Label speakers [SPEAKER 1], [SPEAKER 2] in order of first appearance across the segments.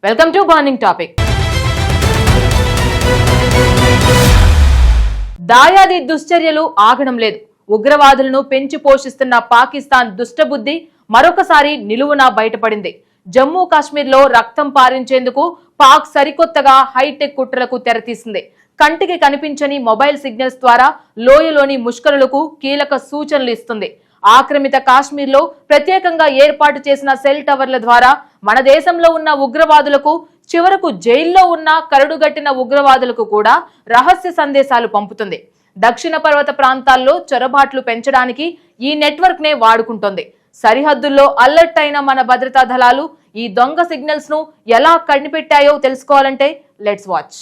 [SPEAKER 1] Welcome to burning topic. దాయాది దుశ్చర్యలు ఆగడం లేదు. ఉగ్రవాదులను పెంచి పోషిస్తున్న పాకిస్తాన్ దుష్టబుద్ధి మరొకసారి నిలువునా బయటపడింది. జమ్మూ కాశ్మీర్లో రక్తం పారించేందుకు పాక్ సరికొత్తగా హైటెక్ కుట్రలకు తెరతీసింది. కంటికి కనిపించని మొబైల్ సిగ్నల్స్ ద్వారా లోయలోని ముష్కరులకు కీలక సూచనలు ఇస్తుంది. ఆక్రమిత కాశ్మీర్లో ప్రత్యేకంగా ఏర్పాటు చేసిన సెల్ టవర్ల ద్వారా మన దేశంలో ఉన్న ఉగ్రవాదులకు, చివరకు జైల్లో ఉన్న కరడుగట్టిన ఉగ్రవాదులకు కూడా రహస్య సందేశాలు పంపుతుంది. దక్షిణ పర్వత ప్రాంతాల్లో చొరబాట్లు పెంచడానికి ఈ నెట్వర్క్ నే వాడుకుంటోంది. సరిహద్దుల్లో అలర్ట్ అయిన మన భద్రతా దళాలు ఈ దొంగ సిగ్నల్స్ ను ఎలా కనిపెట్టాయో తెలుసుకోవాలంటే లెట్స్ వాచ్.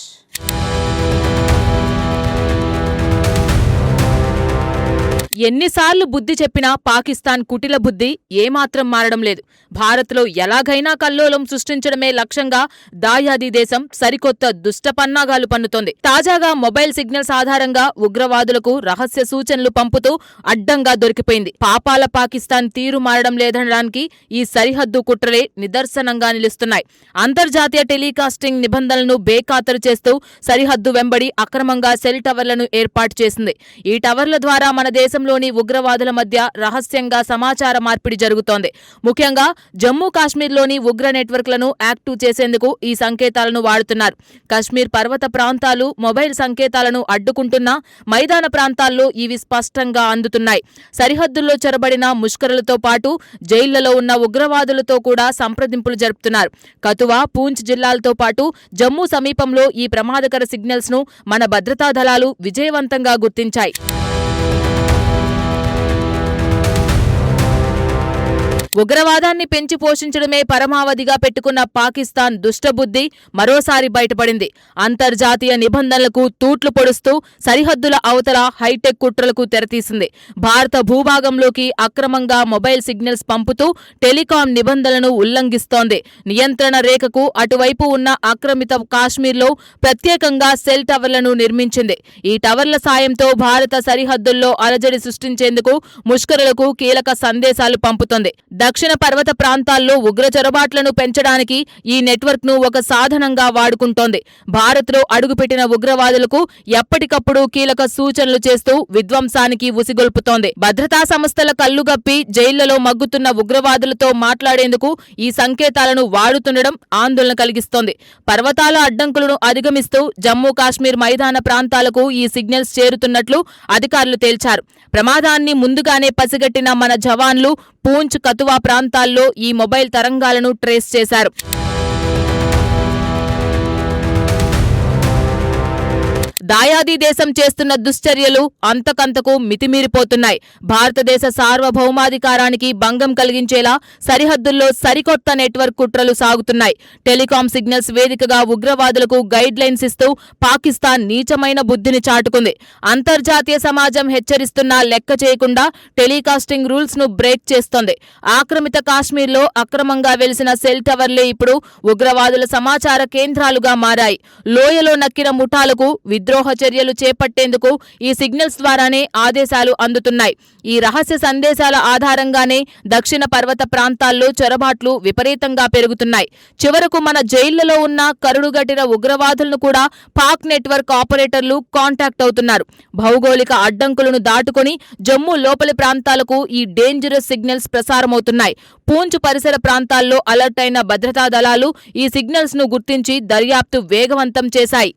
[SPEAKER 1] ఎన్నిసార్లు బుద్ధి చెప్పినా పాకిస్తాన్ కుటిల బుద్ధి ఏమాత్రం మారడం లేదు. భారత్లో ఎలాగైనా కల్లోలం సృష్టించడమే లక్ష్యంగా దాయాది దేశం సరికొత్త దుష్ట పన్నాగాలు పన్నుతోంది. తాజాగా మొబైల్ సిగ్నల్స్ ఆధారంగా ఉగ్రవాదులకు రహస్య సూచనలు పంపుతూ అడ్డంగా దొరికిపోయింది. పాపాల పాకిస్తాన్ తీరు మారడం లేదనడానికి ఈ సరిహద్దు కుట్రలే నిదర్శనంగా నిలుస్తున్నాయి. అంతర్జాతీయ టెలికాస్టింగ్ నిబంధనలను బేఖాతరు చేస్తూ సరిహద్దు వెంబడి అక్రమంగా సెల్ టవర్లను ఏర్పాటు చేసింది. ఈ టవర్ల ద్వారా మన దేశం లోని ఉగ్రవాదుల మధ్య రహస్యంగా సమాచార మార్పిడి జరుగుతోంది. ముఖ్యంగా జమ్మూ కాశ్మీర్లోని ఉగ్ర నెట్వర్క్లను యాక్టివ్ చేసేందుకు ఈ సంకేతాలను వాడుతున్నారు. కశ్మీర్ పర్వత ప్రాంతాలు మొబైల్ సంకేతాలను అడ్డుకుంటున్నా మైదాన ప్రాంతాల్లో ఇవి స్పష్టంగా అందుతున్నాయి. సరిహద్దుల్లో చొరబడిన ముష్కరులతో పాటు జైళ్లలో ఉన్న ఉగ్రవాదులతో కూడా సంప్రదింపులు జరుపుతున్నారు. కతువా, పూంచ్ జిల్లాలతో పాటు జమ్మూ సమీపంలో ఈ ప్రమాదకర సిగ్నల్స్ ను మన భద్రతా దళాలు విజయవంతంగా గుర్తించాయి. ఉగ్రవాదాన్ని పెంచి పోషించడమే పరమావధిగా పెట్టుకున్న పాకిస్తాన్ దుష్టబుద్ధి మరోసారి బయటపడింది. అంతర్జాతీయ నిబంధనలకు తూట్లు పొడుస్తూ సరిహద్దుల అవతల హైటెక్ కుట్రలకు తెరతీసింది. భారత భూభాగంలోకి అక్రమంగా మొబైల్ సిగ్నల్స్ పంపుతూ టెలికాం నిబంధనలను ఉల్లంఘిస్తోంది. నియంత్రణ రేఖకు అటువైపు ఉన్న ఆక్రమిత కాశ్మీర్లో ప్రత్యేకంగా సెల్ టవర్లను నిర్మించింది. ఈ టవర్ల సాయంతో భారత సరిహద్దుల్లో అలజడి సృష్టించేందుకు ముష్కరులకు కీలక సందేశాలు పంపుతోంది. దక్షిణ పర్వత ప్రాంతాల్లో ఉగ్ర చొరబాట్లను పెంచడానికి ఈ నెట్వర్క్ ను ఒక సాధనంగా వాడుకుంటోంది. భారత్లో అడుగుపెట్టిన ఉగ్రవాదులకు ఎప్పటికప్పుడు కీలక సూచనలు చేస్తూ విధ్వంసానికి ఉసిగొల్పుతోంది. భద్రతా సంస్థల కళ్లుగప్పి జైళ్లలో మగ్గుతున్న ఉగ్రవాదులతో మాట్లాడేందుకు ఈ సంకేతాలను వాడుతుండడం ఆందోళన కలిగిస్తోంది. పర్వతాల అడ్డంకులను అధిగమిస్తూ జమ్మూ కాశ్మీర్ మైదాన ప్రాంతాలకు ఈ సిగ్నల్స్ చేరుతున్నట్లు అధికారులు తేల్చారు. ప్రమాదాన్ని ముందుగానే పసిగట్టిన మన జవాన్లు పూంచ్, కతువా ప్రాంతాల్లో ఈ మొబైల్ తరంగాలను ట్రేస్ చేశారు. దాయాది దేశం చేస్తున్న దుశ్చర్యలు అంతకంతకు మితిమీరిపోతున్నాయి. భారతదేశ సార్వభౌమాధికారానికి భంగం కలిగించేలా సరిహద్దుల్లో సరికొత్త నెట్వర్క్ కుట్రలు సాగుతున్నాయి. టెలికాం సిగ్నల్స్ వేదికగా ఉగ్రవాదులకు గైడ్ లైన్స్ ఇస్తూ పాకిస్తాన్ నీచమైన బుద్ధిని చాటుకుంది. అంతర్జాతీయ సమాజం హెచ్చరిస్తున్నా లెక్క చేయకుండా టెలికాస్టింగ్ రూల్స్ ను బ్రేక్ చేస్తోంది. ఆక్రమిత కాశ్మీర్లో అక్రమంగా వెలిసిన సెల్ టవర్లే ఇప్పుడు ఉగ్రవాదుల సమాచార కేంద్రాలుగా మారాయి. లోయలో నక్కిన ముఠాలకు విద్రోహ చర్యలు చేపట్టేందుకు ఈ సిగ్నల్స్ ద్వారానే ఆదేశాలు అందుతున్నాయి. ఈ రహస్య సందేశాల ఆధారంగానే దక్షిణ పర్వత ప్రాంతాల్లో చొరబాట్లు విపరీతంగా పెరుగుతున్నాయి. చివరకు మన జైళ్లలో ఉన్న కరుడుగట్టిన ఉగ్రవాదులను కూడా పాక్ నెట్వర్క్ ఆపరేటర్లు కాంటాక్ట్ అవుతున్నారు. భౌగోళిక అడ్డంకులను దాటుకుని జమ్మూ లోపలి ప్రాంతాలకు ఈ డేంజరస్ సిగ్నల్స్ ప్రసారమవుతున్నాయి. పూంచ్ పరిసర ప్రాంతాల్లో అలర్ట్ అయిన భద్రతా దళాలు ఈ సిగ్నల్స్ ను గుర్తించి దర్యాప్తు వేగవంతం చేశాయి.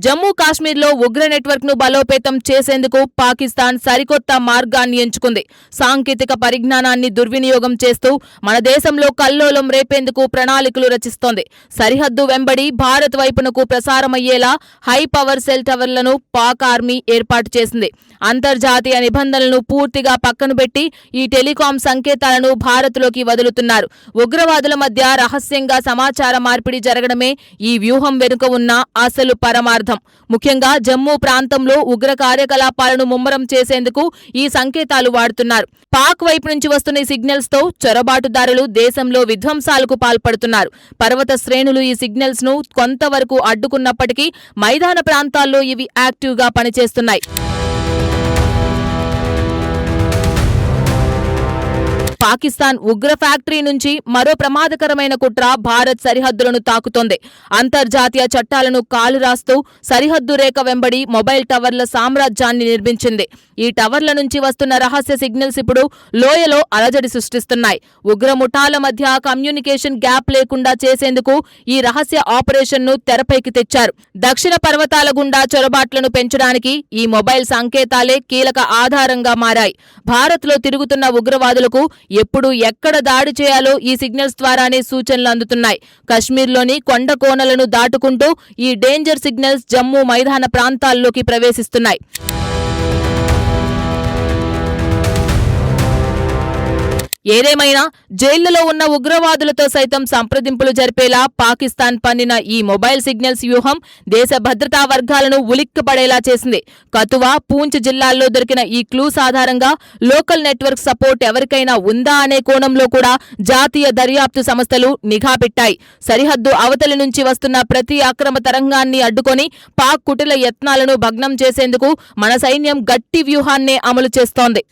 [SPEAKER 1] జమ్మూ కాశ్మీర్లో ఉగ్ర నెట్వర్క్ ను బలోపేతం చేసేందుకు పాకిస్తాన్ సరికొత్త మార్గాన్ని ఎంచుకుంది. సాంకేతిక పరిజ్ఞానాన్ని దుర్వినియోగం చేస్తూ మన దేశంలో కల్లోలం రేపేందుకు ప్రణాళికలు రచిస్తోంది. సరిహద్దు వెంబడి భారత్ వైపునకు ప్రసారమయ్యేలా హై పవర్ సెల్ టవర్లను పాక్ ఆర్మీ ఏర్పాటు చేసింది. అంతర్జాతీయ నిబంధనలను పూర్తిగా పక్కన పెట్టి ఈ టెలికాం సంకేతాలను భారత్లోకి వదులుతున్నారు. ఉగ్రవాదుల మధ్య రహస్యంగా సమాచార మార్పిడి జరగడమే ఈ వ్యూహం వెనుక ఉన్న అసలు పరమార్థం. ముఖ్యంగా జమ్మూ ప్రాంతంలో ఉగ్ర కార్యకలాపాలను ముమ్మరం చేసేందుకు ఈ సంకేతాలు వాడుతున్నారు. పాక్ వైపు నుంచి వస్తున్న ఈ సిగ్నల్స్ తో చొరబాటుదారులు దేశంలో విధ్వంసాలకు పాల్పడుతున్నారు. పర్వత శ్రేణులు ఈ సిగ్నల్స్ ను కొంతవరకు అడ్డుకున్నప్పటికీ మైదాన ప్రాంతాల్లో ఇవి యాక్టివ్ గా పనిచేస్తున్నాయి. పాకిస్తాన్ ఉగ్ర ఫ్యాక్టరీ నుంచి మరో ప్రమాదకరమైన కుట్ర భారత్ సరిహద్దులను తాకుతోంది. అంతర్జాతీయ చట్టాలను కాలురాస్తూ సరిహద్దు రేఖ వెంబడి మొబైల్ టవర్ల సామ్రాజ్యాన్ని నిర్మించింది. ఈ టవర్ల నుంచి వస్తున్న రహస్య సిగ్నల్స్ ఇప్పుడు లోయలో అలజడి సృష్టిస్తున్నాయి. ఉగ్ర ముఠాల మధ్య కమ్యూనికేషన్ గ్యాప్ లేకుండా చేసేందుకు ఈ రహస్య ఆపరేషన్ ను తెరపైకి తెచ్చారు. దక్షిణ పర్వతాల గుండా చొరబాట్లను పెంచడానికి ఈ మొబైల్ సంకేతాలే కీలక ఆధారంగా మారాయి. భారత్ లో తిరుగుతున్న ఉగ్రవాదులకు ఎప్పుడు ఎక్కడ దాడి చేయాలో ఈ సిగ్నల్స్ ద్వారానే సూచనలు అందుతున్నాయి. కశ్మీర్లోని కొండ కోనలను దాటుకుంటూ ఈ డేంజర్ సిగ్నల్స్ జమ్మూ మైదాన ప్రాంతాల్లోకి ప్రవేశిస్తున్నాయి. ఏదేమైనా జైళ్లలో ఉన్న ఉగ్రవాదులతో సైతం సంప్రదింపులు జరిపేలా పాకిస్తాన్ పన్నిన ఈ మొబైల్ సిగ్నల్స్ వ్యూహం దేశ భద్రతా వర్గాలను ఉలిక్కిపడేలా చేసింది. కతువా, పూంచ్ జిల్లాల్లో దొరికిన ఈ క్లూస్ ఆధారంగా లోకల్ నెట్వర్క్ సపోర్ట్ ఎవరికైనా ఉందా అనే కోణంలో కూడా జాతీయ దర్యాప్తు సంస్థలు నిఘా పెట్టాయి. సరిహద్దు అవతలి నుంచి వస్తున్న ప్రతి అక్రమ తరంగాన్ని అడ్డుకొని పాక్ కుటిల యత్నాలను భగ్నం చేసేందుకు మన సైన్యం గట్టి వ్యూహాన్నే అమలు చేస్తోంది.